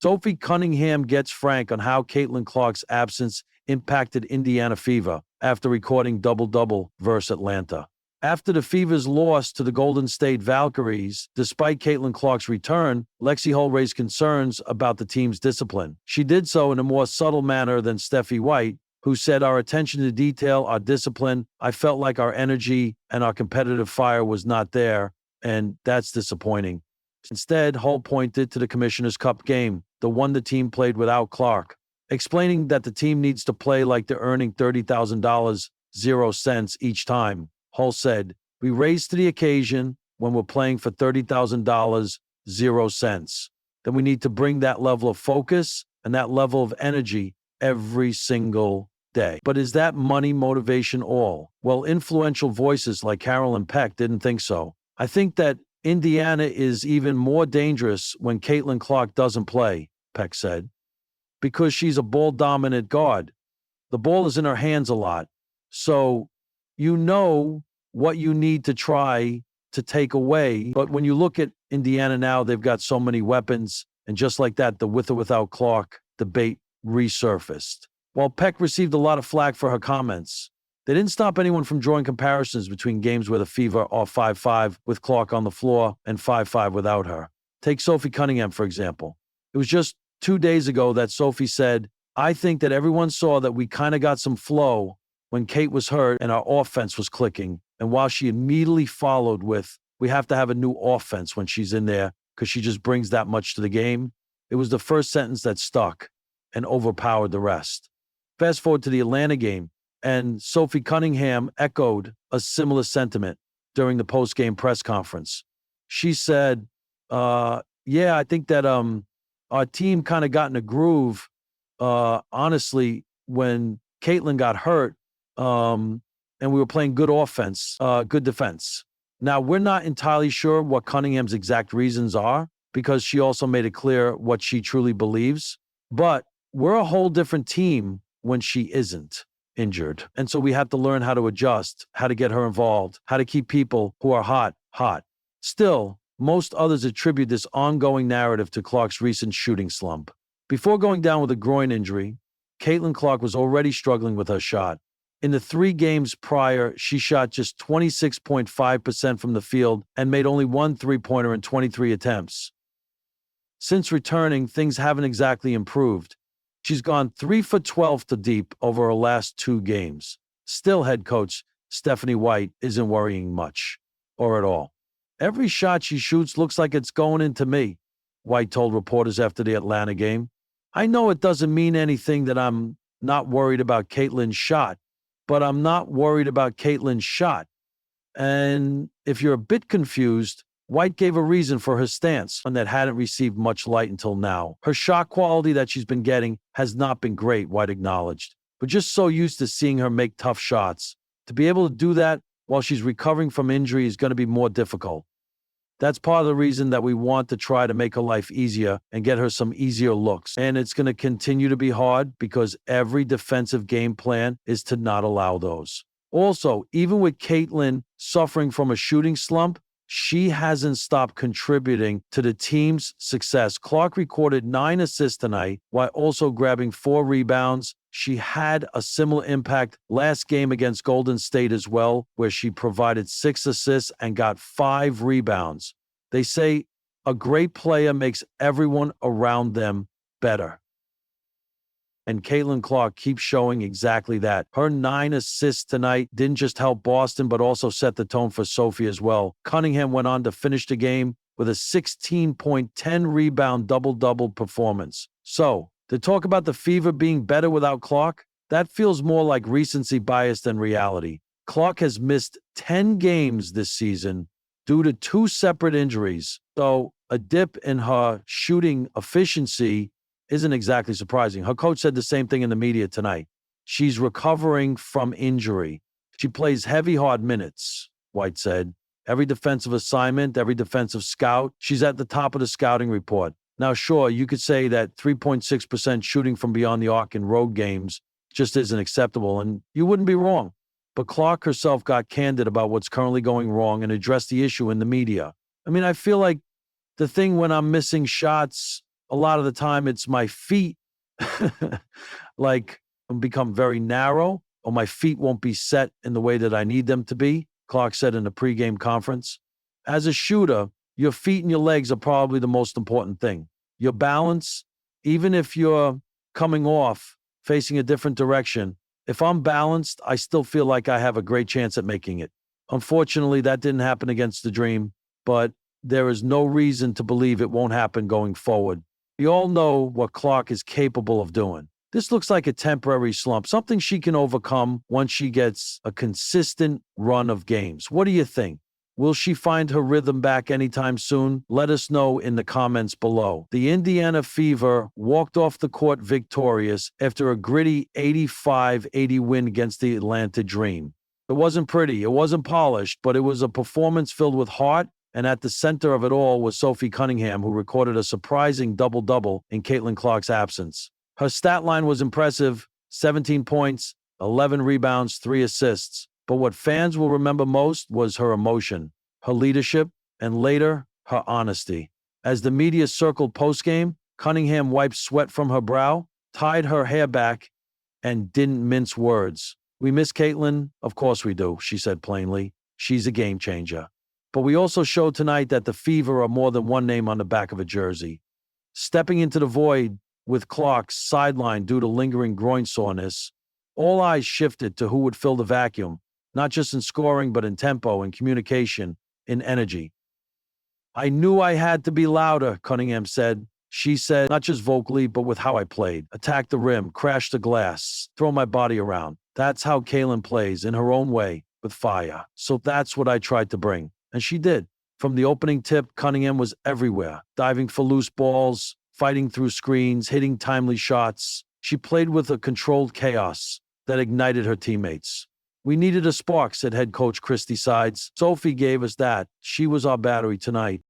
Sophie Cunningham gets frank on how Caitlin Clark's absence impacted Indiana Fever after recording double-double versus Atlanta. After the Fever's loss to the Golden State Valkyries, despite Caitlin Clark's return, Lexie Hull raised concerns about the team's discipline. She did so in a more subtle manner than Steffi White, who said, "Our attention to detail, our discipline, I felt like our energy and our competitive fire was not there, and that's disappointing." Instead, Hull pointed to the Commissioner's Cup game, the one the team played without Clark, explaining that the team needs to play like they're earning $30,000, 0 cents each time. Hull said, "We raise to the occasion when we're playing for $30,000, 0 cents. Then we need to bring that level of focus and that level of energy every single day." But is that money motivation all? Well, influential voices like Carolyn Peck didn't think so. "I think that Indiana is even more dangerous when Caitlin Clark doesn't play," Peck said, "because she's a ball-dominant guard. The ball is in her hands a lot. So you know what you need to try to take away. But when you look at Indiana now, they've got so many weapons. And just like that, the with or without Clark debate resurfaced." While Peck received a lot of flack for her comments, they didn't stop anyone from drawing comparisons between games where the Fever are 5-5 with Clark on the floor and 5-5 without her. Take Sophie Cunningham, for example. It was just 2 days ago that Sophie said, "I think that everyone saw that we kind of got some flow when Kate was hurt and our offense was clicking." And while she immediately followed with, "We have to have a new offense when she's in there because she just brings that much to the game," it was the first sentence that stuck and overpowered the rest. Fast forward to the Atlanta game, and Sophie Cunningham echoed a similar sentiment during the post-game press conference. She said, "Yeah, I think that our team kind of got in a groove, honestly, when Caitlin got hurt, and we were playing good offense, good defense." Now, we're not entirely sure what Cunningham's exact reasons are, because she also made it clear what she truly believes. But we're a whole different team when she isn't injured. And so we have to learn how to adjust, how to get her involved, how to keep people who are hot, hot. Still, most others attribute this ongoing narrative to Clark's recent shooting slump. Before going down with a groin injury, Caitlin Clark was already struggling with her shot. In the 3 games prior, she shot just 26.5% from the field and made only 1 three-pointer in 23 attempts. Since returning, things haven't exactly improved. She's gone 3 for 12 to deep over her last 2 games. Still, head coach Stephanie White isn't worrying much, or at all. "Every shot she shoots looks like it's going into me," White told reporters after the Atlanta game. "I know it doesn't mean anything that I'm not worried about Caitlin's shot, but I'm not worried about Caitlin's shot." And if you're a bit confused, White gave a reason for her stance, one that hadn't received much light until now. Her shot quality that she's been getting has not been great, White acknowledged. "We're just so used to seeing her make tough shots. To be able to do that while she's recovering from injury is going to be more difficult. That's part of the reason that we want to try to make her life easier and get her some easier looks. And it's going to continue to be hard because every defensive game plan is to not allow those." Also, even with Caitlin suffering from a shooting slump, she hasn't stopped contributing to the team's success. Clark recorded 9 assists tonight while also grabbing 4 rebounds. She had a similar impact last game against Golden State as well, where she provided 6 assists and got 5 rebounds. They say a great player makes everyone around them better. And Caitlin Clark keeps showing exactly that. Her 9 assists tonight didn't just help Boston, but also set the tone for Sophie as well. Cunningham went on to finish the game with a 16-point, 10-rebound double-double performance. So, to talk about the Fever being better without Clark, that feels more like recency bias than reality. Clark has missed 10 games this season due to 2 separate injuries. So, a dip in her shooting efficiency isn't exactly surprising. Her coach said the same thing in the media tonight. She's recovering from injury. She plays heavy, hard minutes, White said. Every defensive assignment, every defensive scout, she's at the top of the scouting report. Now, sure, you could say that 3.6% shooting from beyond the arc in road games just isn't acceptable, and you wouldn't be wrong. But Clark herself got candid about what's currently going wrong and addressed the issue in the media. I mean, I feel like the thing when I'm missing shots A lot of the time, it's my feet, like, become very narrow, or my feet won't be set in the way that I need them to be, Clark said in the pregame conference. As a shooter, your feet and your legs are probably the most important thing. Your balance, even if you're coming off, facing a different direction, if I'm balanced, I still feel like I have a great chance at making it. Unfortunately, that didn't happen against the Dream, but there is no reason to believe it won't happen going forward. We all know what Clark is capable of doing. This looks like a temporary slump, something she can overcome once she gets a consistent run of games. What do you think? Will she find her rhythm back anytime soon? Let us know in the comments below. The Indiana Fever walked off the court victorious after a gritty 85-80 win against the Atlanta Dream. It wasn't pretty, it wasn't polished, but it was a performance filled with heart, and at the center of it all was Sophie Cunningham, who recorded a surprising double-double in Caitlin Clark's absence. Her stat line was impressive: 17 points, 11 rebounds, 3 assists. But what fans will remember most was her emotion, her leadership, and later, her honesty. As the media circled postgame, Cunningham wiped sweat from her brow, tied her hair back, and didn't mince words. "We miss Caitlin? Of course we do," she said plainly. "She's a game changer." But we also showed tonight that the Fever are more than one name on the back of a jersey. Stepping into the void with Clark sidelined due to lingering groin soreness, all eyes shifted to who would fill the vacuum, not just in scoring, but in tempo, in communication, in energy. "I knew I had to be louder," Cunningham said. She said, not just vocally, but with how I played. Attack the rim, crash the glass, throw my body around. That's how Caitlin plays, in her own way, with fire. So that's what I tried to bring. And she did. From the opening tip, Cunningham was everywhere, diving for loose balls, fighting through screens, hitting timely shots. She played with a controlled chaos that ignited her teammates. "We needed a spark," said head coach Christy Sides. "Sophie gave us that. She was our battery tonight."